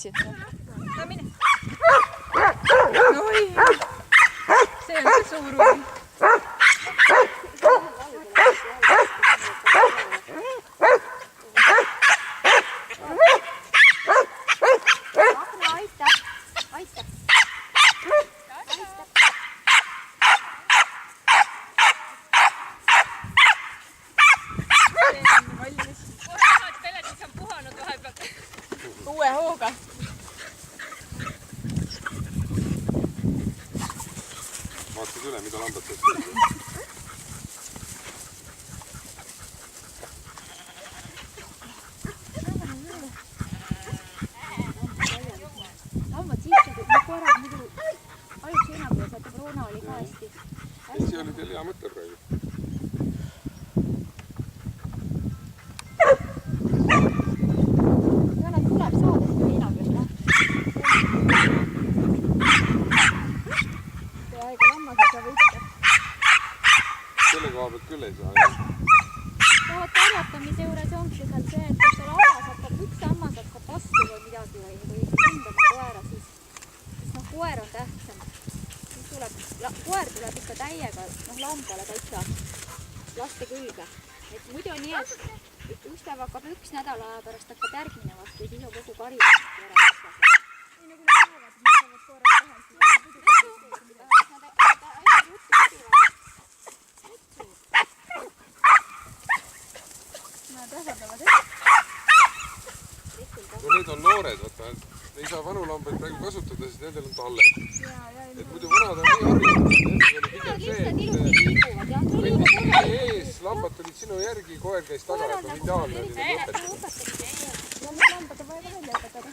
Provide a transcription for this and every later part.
võtsid. No mine. Oi. See on see suur uuri. Vaatad üle, mida lambad teeb. Lambad siiski, kui koerad muidu ajuks enam ja saate koroona oli ka hästi. See oli teil hea mõte praegu. Ja nad tuleb saada seda viina küll. Peaaegu lammased ja võitke. Selle koha pealt küll ei saa. Tahavad karjatamise juures ongi seal see, et kui seal hammas hakkab, üks hammas hakkab vastu või midagi või hindama koera, siis koer on tähtsam. Koer tuleb ikka täiega lambale täitsa laste külge. Et muidu on nii, et Üstev hakkab üks nädala aja pärast hakkab järgmine vastu ja siis on kogu kari ära vastas. Nii nagu nad näevad, mis saavad koera Need on noored, vaata, ei saa vanu lambaid praegu kasutada, sest nendel on talled. Et muidu vanad on nii harjunud, nendel oli pigem see, et kõndid ees, lambad tulid sinu järgi, koer käis taga, et on ideaalne oli neid õpetada. Ja need lambad on vaja välja õpetada.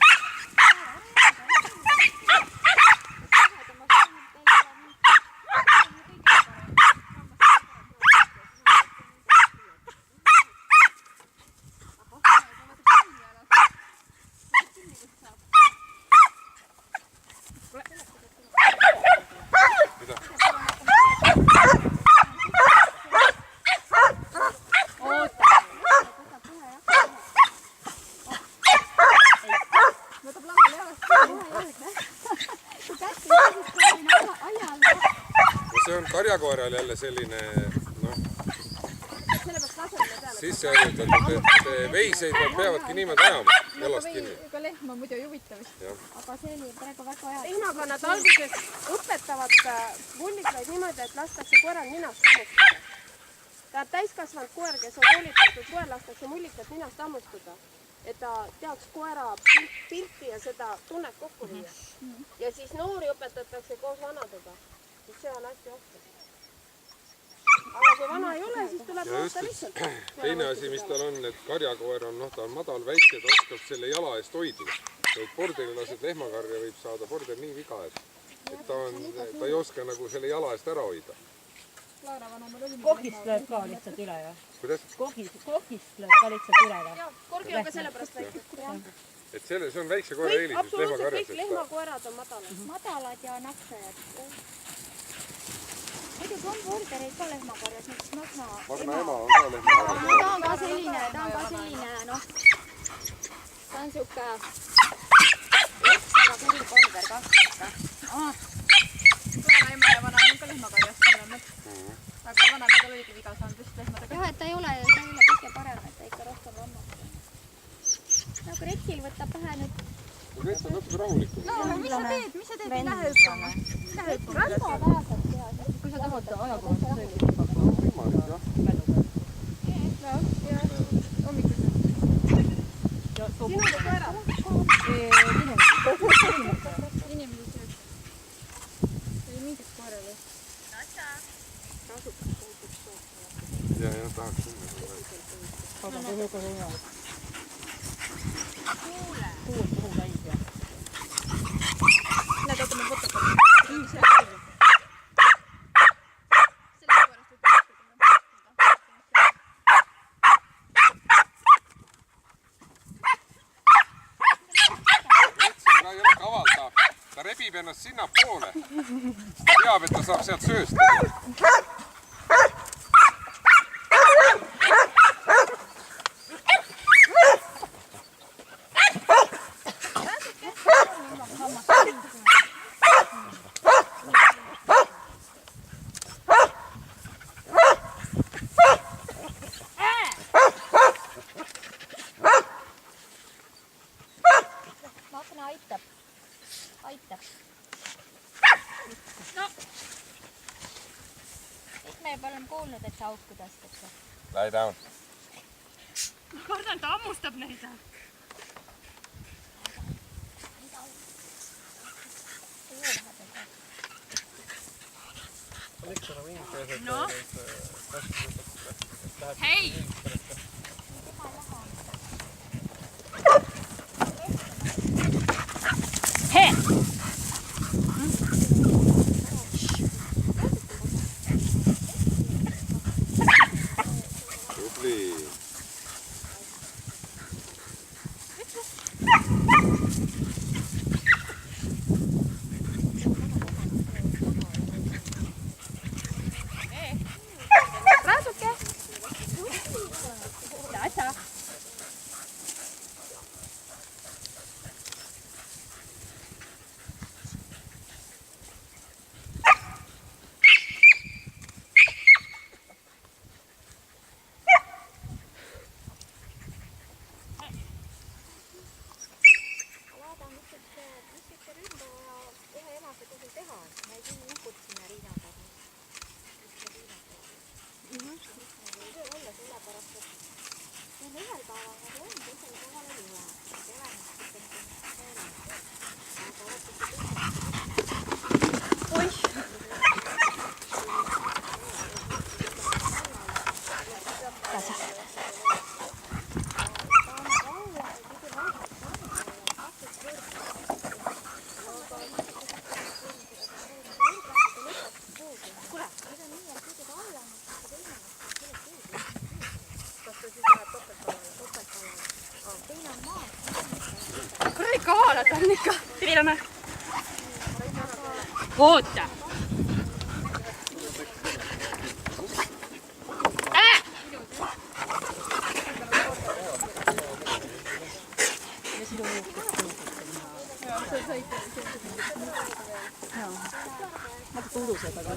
See on karjakoeral jälle selline, sisseharjutatud, et veiseid nad peavadki niimoodi ajama, jalast kinni. Ega lehm on muidu ei huvita vist. Aga see oli praegu väga hea. Lehmaga nad alguses õpetavad vullikaid niimoodi, et lastakse koeral ninast hammustada. Tähendab täiskasvanud koer, kes on koolitatud koer, lastakse mullikat ninast hammustada. Et ta teaks koera pilti ja seda tunnet kokku viia. Ja siis noori õpetatakse koos vanadega. Siis see on hästi ohtu. Aga kui vana ei ole, siis tuleb vaata lihtsalt. Teine asi, mis tal on, et karjakoer on, ta on madal, väike, ta oskab selle jala eest hoidla. Kui bordeli lased lehmakarja, võib saada bordel nii viga, et ta ei oska nagu selle jala eest ära hoida. Kohist lööb ka lihtsalt üle, jah? Kuidas? Kohist lööb ka lihtsalt üle, jah? Jah, korgi on ka sellepärast väike. Et see on väikse koera eelis, mis lehmakarjas. Kõik lehmakoerad on madalad. Madalad ja naksajad. Muidugi on bordereid ka lehmakarjas, näiteks Magna ema on ka lehmakarjas. Ta on ka selline, ta on siuke ekstra kuri border ka. Koera ema ja vana on ka lehmakarjast mõlemad. Aga vana midal oligi viga saanud just lehmadega. Jah, et ta ei ole kõige parem, et ta ikka rohkem lammastab. No Gretil võtab vähe nüüd. Grets on natuke rahulikum. No, mis sa teed? Ei lähe hüppama? Lähe hüppama? Randa vähased teha. Kui sa tahad ajakohast sõidu. Võimalik, jah. No, ja hommikuselt. Sinu või koera? Inimesed sööb. Ei mingit koerale. Ja tahaks sinna. Aga kui hüppad on hea. Tuul puhu täis, jah. Näed, oota, ma võtab. Ta rebib ennast sinnapoole. Ta teab, et ta saab sealt söösta. aitab. Aitab. No. Kõik me juba oleme kuulnud, et see auk tõstakse. Lie down. Ma kardan, ta ammustab neid. No. Hei! Hei! Tubli. Raasuke. Tasa. Vaadaan, mis see ründa ja ühe emase tohi teha. Ma ei tea nukut sinna riina peal. Olla sellepärast, et meil ühel päeval nagu on, teisel päeval ei ole. Ei ole Kuradi kaalad on ikka. Tiilane. Oota. Natuke udused, aga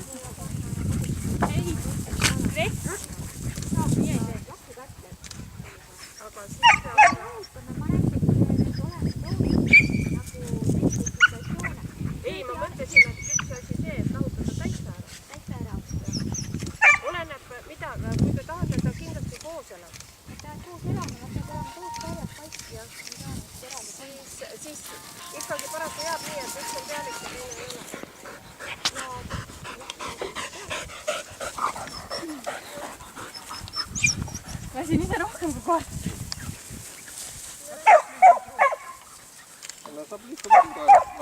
Ei, ma mõtlesin, et üks asi see, et lahutada täitsa ära. täitsa ära. Oleneb, mida, kui te tahate, et ta kindlasti koos elab. Pead koos elama, nad peavad olema koos karjad paiki ja Siis ikkagi paraku jääb nii, et üks on pealik ja teine ei ole. Lasin ise rohkem kui koer. No saab lihtsalt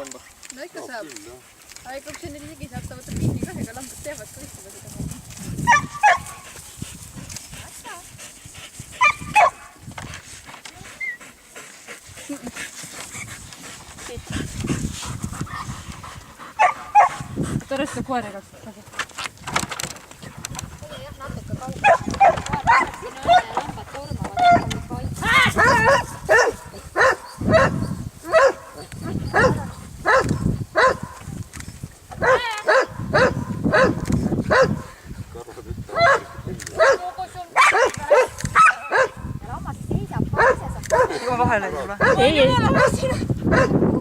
anda. No ikka saab. Küll, jah. Aga kui see nii ligi saab, ta võtab pinni ka, ega lambad teavad ka ühtega seda. Tõrjast see koer ega kasutada. jah, natuke kaugele. Siin on lambad tormavad, Juba vahele ei tule. ei.